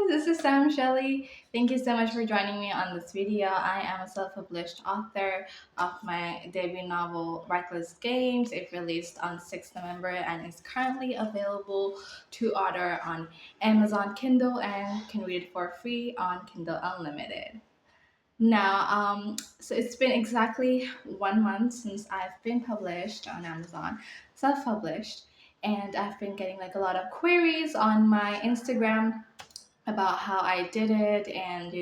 this is Sam Shelley. Thank you so much for joining me on this video. I am a self-published author of my debut novel, Reckless Games. It released on 6th November and is currently available to order on Amazon Kindle and can read it for free on Kindle Unlimited. Now, so it's been exactly 1 month since I've been published on Amazon, self-published, and I've been getting like a lot of queries on my Instagram about how I did it and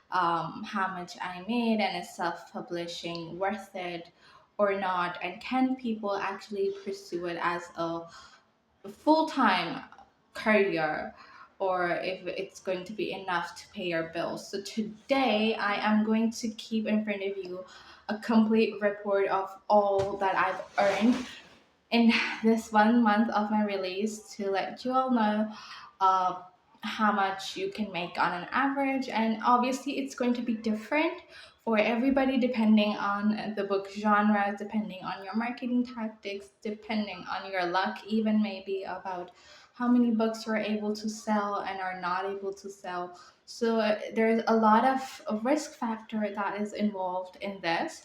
how much I made, and is self-publishing worth it or not, and can people actually pursue it as a full-time career, or if it's going to be enough to pay your bills. So today I am going to keep in front of you a complete report of all that I've earned in this 1 month of my release, to let you all know uh, how much you can make on an average. And obviously it's going to be different for everybody depending on the book genre, depending on your marketing tactics, depending on your luck, even maybe about how many books you're able to sell and are not able to sell. So there's a lot of risk factor that is involved in this.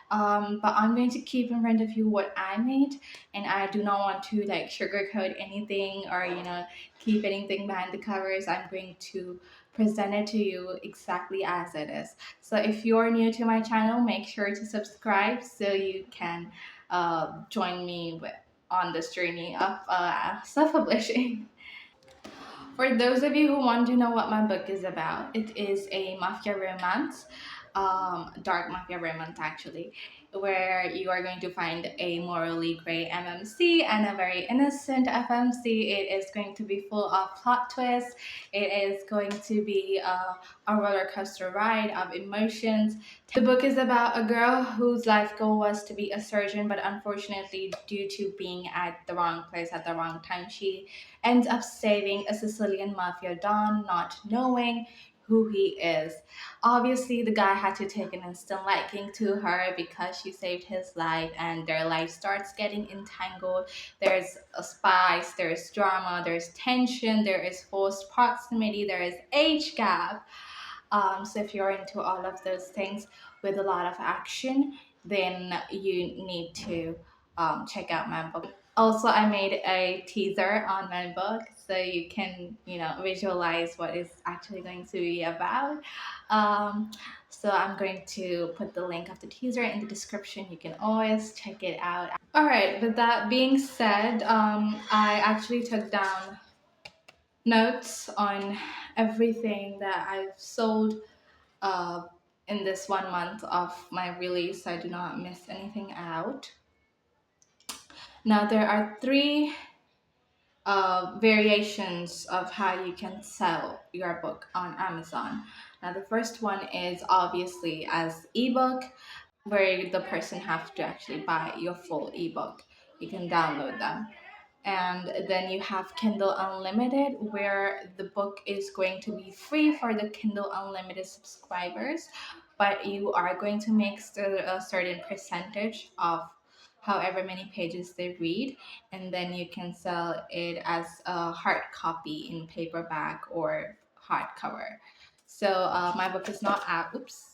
But I'm going to keep in front of you what I made, and I do not want to like sugarcoat anything or keep anything behind the covers. I'm going to present it to you exactly as it is. So if you're new to my channel, make sure to subscribe so you can join me on this journey of self-publishing. For those of you who want to know what my book is about, it is a mafia romance, dark mafia romance actually, where you are going to find a morally gray MMC and a very innocent FMC. It is going to be full of plot twists. It is going to be a roller coaster ride of emotions. The book is about a girl whose life goal was to be a surgeon, but unfortunately, due to being at the wrong place at the wrong time, she ends up saving a Sicilian mafia don, not knowing who he is. Obviously, the guy had to take an instant liking to her because she saved his life, and their life starts getting entangled. There's a spice, there's drama, there's tension, there is forced proximity, there is age gap. So if you're into all of those things with a lot of action, then you need to check out my book. Also, I made a teaser on my book so you can, visualize what it's actually going to be about. So I'm going to put the link of the teaser in the description. You can always check it out. All right, with that being said, I actually took down notes on everything that I've sold uh, in this 1 month of my release. I do not miss anything out. Now, there are three variations of how you can sell your book on Amazon. Now, the first one is obviously as ebook, where the person have to actually buy your full ebook. You can download them. And then you have Kindle Unlimited, where the book is going to be free for the Kindle Unlimited subscribers, but you are going to make a certain percentage of however many pages they read, and then you can sell it as a hard copy in paperback or hardcover. So my book is not out. Oops.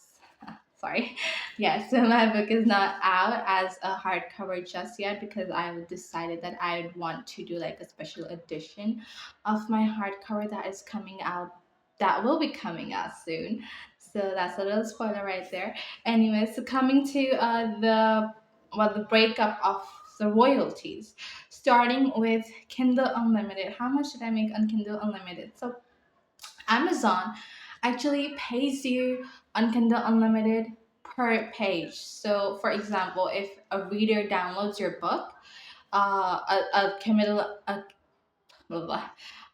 Sorry. Yeah, so my book is not out as a hardcover just yet because I decided that I would want to do like a special edition of my hardcover that is coming out, that will be coming out soon. So that's a little spoiler right there. Anyway, so coming to the breakup of the royalties, starting with Kindle Unlimited. How much did I make on Kindle Unlimited? So Amazon actually pays you on Kindle Unlimited per page. So, for example, if a reader downloads your book, blah, blah,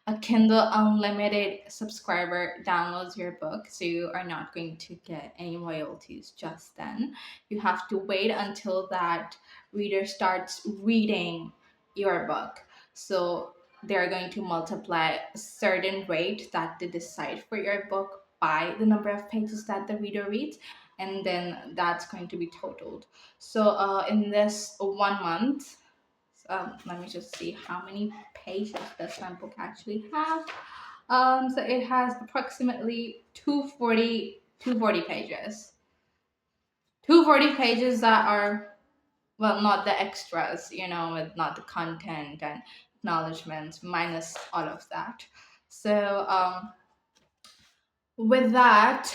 a Kindle Unlimited subscriber downloads your book, so you are not going to get any royalties just then. You have to wait until that reader starts reading your book. So they're going to multiply a certain rate that they decide for your book by the number of pages that the reader reads, and then that's going to be totaled. So in this 1 month, let me just see how many pages does my book actually have. So it has approximately 240 pages. 240 pages that are, well, not the extras, with not the content and acknowledgments, minus all of that. So with that,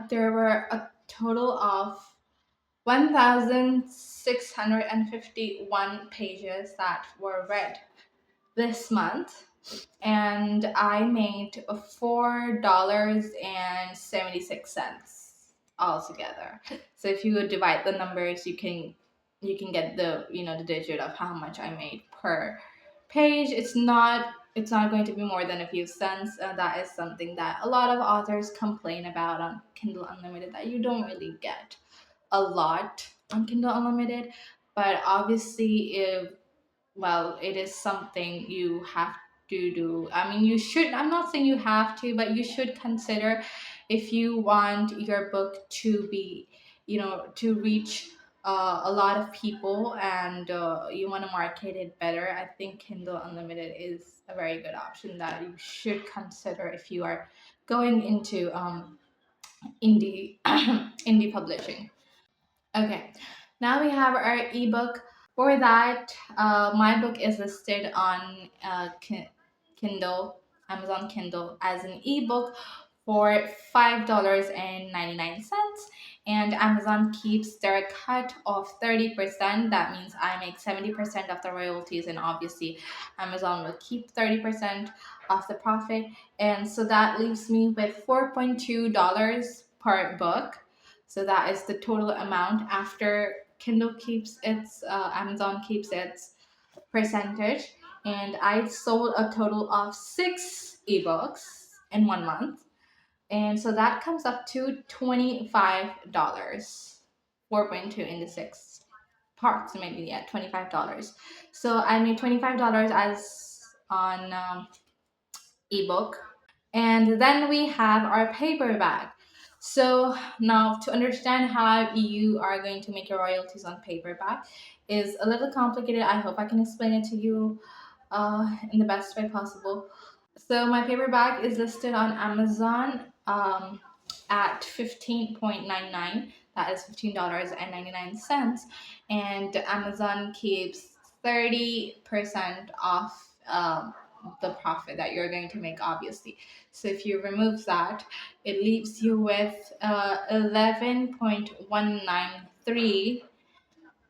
there were a total of 1,651 pages that were read this month, and I made $4.76 altogether. So if you would divide the numbers, you can get the digit of how much I made per page. It's not going to be more than a few cents. That is something that a lot of authors complain about on Kindle Unlimited, that you don't really get a lot on Kindle Unlimited. But obviously, if well, it is something you have to do. I mean, you should, I'm not saying you have to, but you should consider, if you want your book to be, to reach a lot of people, and you want to market it better. I think Kindle Unlimited is a very good option that you should consider if you are going into indie indie publishing. Okay, now we have our ebook. For that, my book is listed on Kindle, Amazon Kindle, as an ebook for $5.99, and Amazon keeps their cut of 30%. That means I make 70% of the royalties, and obviously, Amazon will keep 30% of the profit. And so that leaves me with $4.2 per book. So that is the total amount after Kindle keeps its, Amazon keeps its percentage. And I sold a total of 6 ebooks in 1 month. And so that comes up to $25. 4.2 into 6. Approximately, yeah, $25. So I made $25 as on ebook. And then we have our paperback. So now, to understand how you are going to make your royalties on paperback is a little complicated. I hope I can explain it to you in the best way possible. So my paperback is listed on Amazon at 15.99. That is $15.99, and Amazon keeps 30% off the profit that you're going to make, obviously. So if you remove that, it leaves you with 11.193,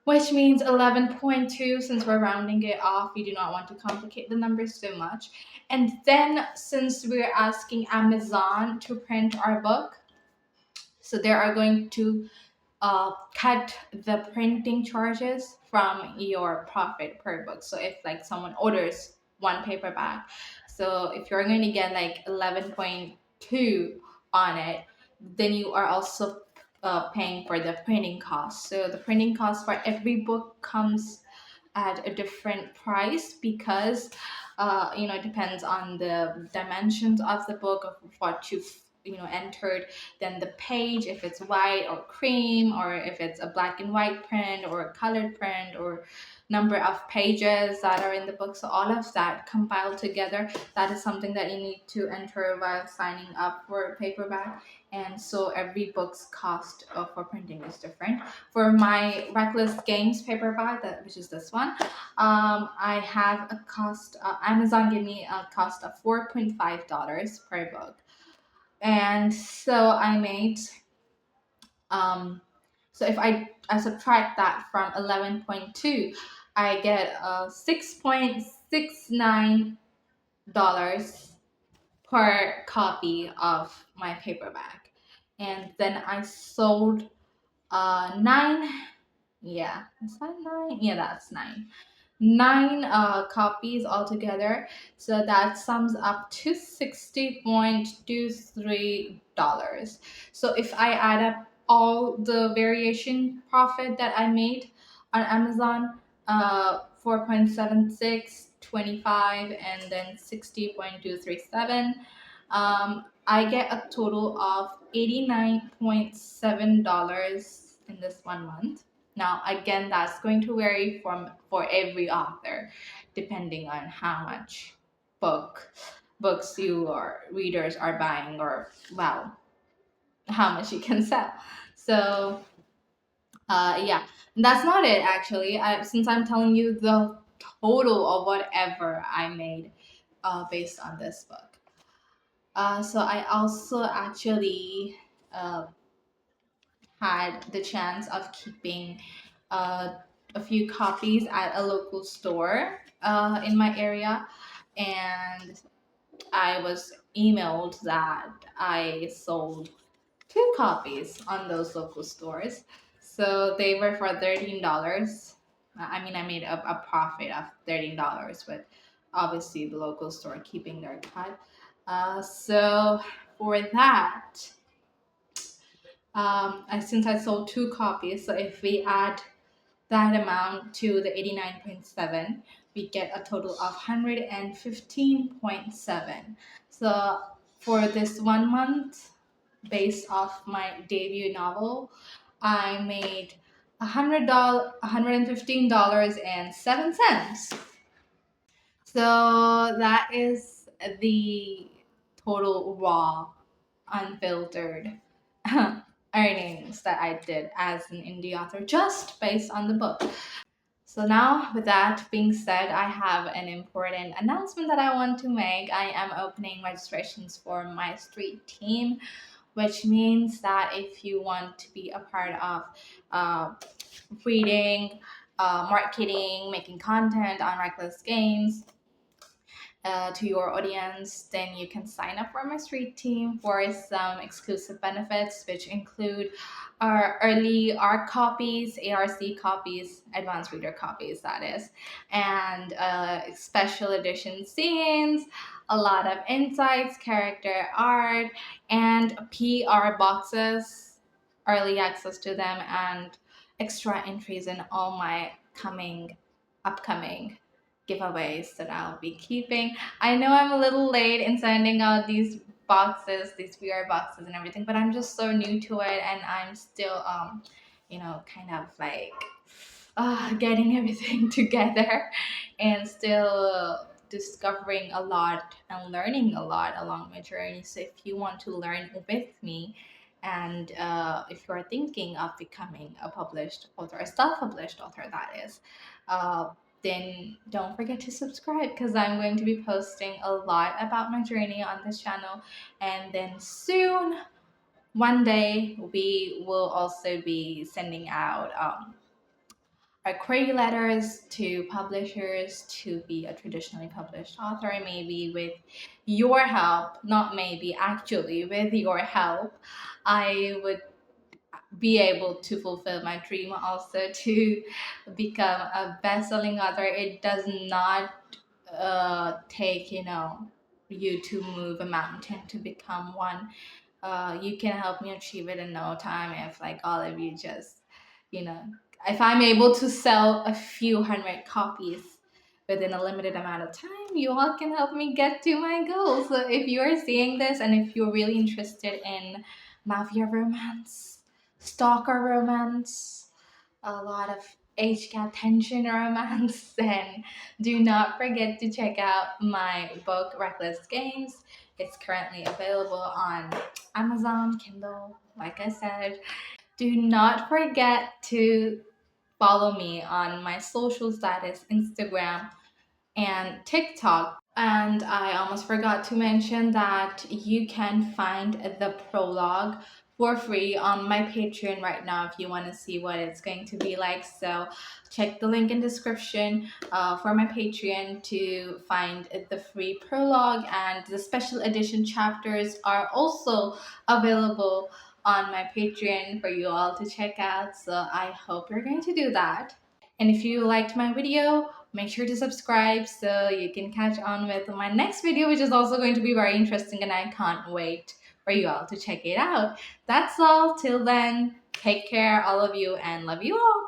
which means 11.2. Since we're rounding it off, we do not want to complicate the numbers so much. And then, since we're asking Amazon to print our book, so they are going to cut the printing charges from your profit per book. So if like someone orders one paperback, so if you're going to get like 11.2 on it, then you are also paying for the printing cost. So the printing cost for every book comes at a different price, because it depends on the dimensions of the book, of what you've entered, then the page, if it's white or cream, or if it's a black and white print or a colored print, or number of pages that are in the book. So all of that compiled together, that is something that you need to enter while signing up for paperback. And so every book's cost for printing is different. For my Reckless Games paperback, which is this one, I have a cost. Amazon gave me a cost of $4.5 per book, and so I made. So if I subtract that from 11.2, I get $6.69 per copy of my paperback, and then I sold nine. Yeah, is that nine? Yeah, that's nine copies altogether. So that sums up to $60.23. So if I add up all the variation profit that I made on Amazon, 4.76, 25, and then 60.237, I get a total of $89.7 in this 1 month. Now, again, that's going to vary for every author, depending on how much book books your readers are buying, or well, how much you can sell. So yeah, that's not it actually. Since I'm telling you the total of whatever I made based on this book. So I also actually uh, had the chance of keeping uh, a few copies at a local store in my area, and I was emailed that I sold two copies on those local stores. So they were for $13. I mean, I made a profit of $13, but obviously the local store keeping their cut. So for that, since I sold two copies, so if we add that amount to the 89.7, we get a total of 115.7. So for this 1 month, based off my debut novel, I made $115.07. So that is the total raw, unfiltered earnings that I did as an indie author just based on the book. So now, with that being said, I have an important announcement that I want to make. I am opening registrations for my street team, which means that if you want to be a part of uh, reading, marketing, making content on Reckless Games, to your audience, then you can sign up for my street team for some exclusive benefits, which include our early ARC copies, ARC copies, advanced reader copies, that is, and special edition scenes, a lot of insights, character art, and PR boxes, early access to them, and extra entries in all my upcoming giveaways that I'll be keeping. I know I'm a little late in sending out these boxes, these VR boxes and everything, but I'm just so new to it, and I'm still kind of like getting everything together, and still discovering a lot and learning a lot along my journey. So if you want to learn with me, and if you are thinking of becoming a published author, a self-published author, that is, uh, then don't forget to subscribe, because I'm going to be posting a lot about my journey on this channel. And then soon, one day, we will also be sending out our query letters to publishers to be a traditionally published author. Maybe with your help, not maybe, actually, with your help, I would be able to fulfill my dream also to become a best-selling author. It does not take you to move a mountain to become one. You can help me achieve it in no time if, like, all of you just, you know, if I'm able to sell a few hundred copies within a limited amount of time, you all can help me get to my goal. So if you are seeing this, and if you're really interested in mafia romance, stalker romance, a lot of age gap tension romance, then do not forget to check out my book, Reckless Games. It's currently available on Amazon, Kindle, like I said. Do not forget to follow me on my socials, that is Instagram and TikTok. And I almost forgot to mention that you can find the prologue for free on my Patreon right now if you want to see what it's going to be like. So check the link in description for my Patreon to find the free prologue, and the special edition chapters are also available on my Patreon for you all to check out. So I hope you're going to do that. And if you liked my video, make sure to subscribe so you can catch on with my next video, which is also going to be very interesting, and I can't wait for you all to check it out. That's all. Till then, take care, all of you, and love you all.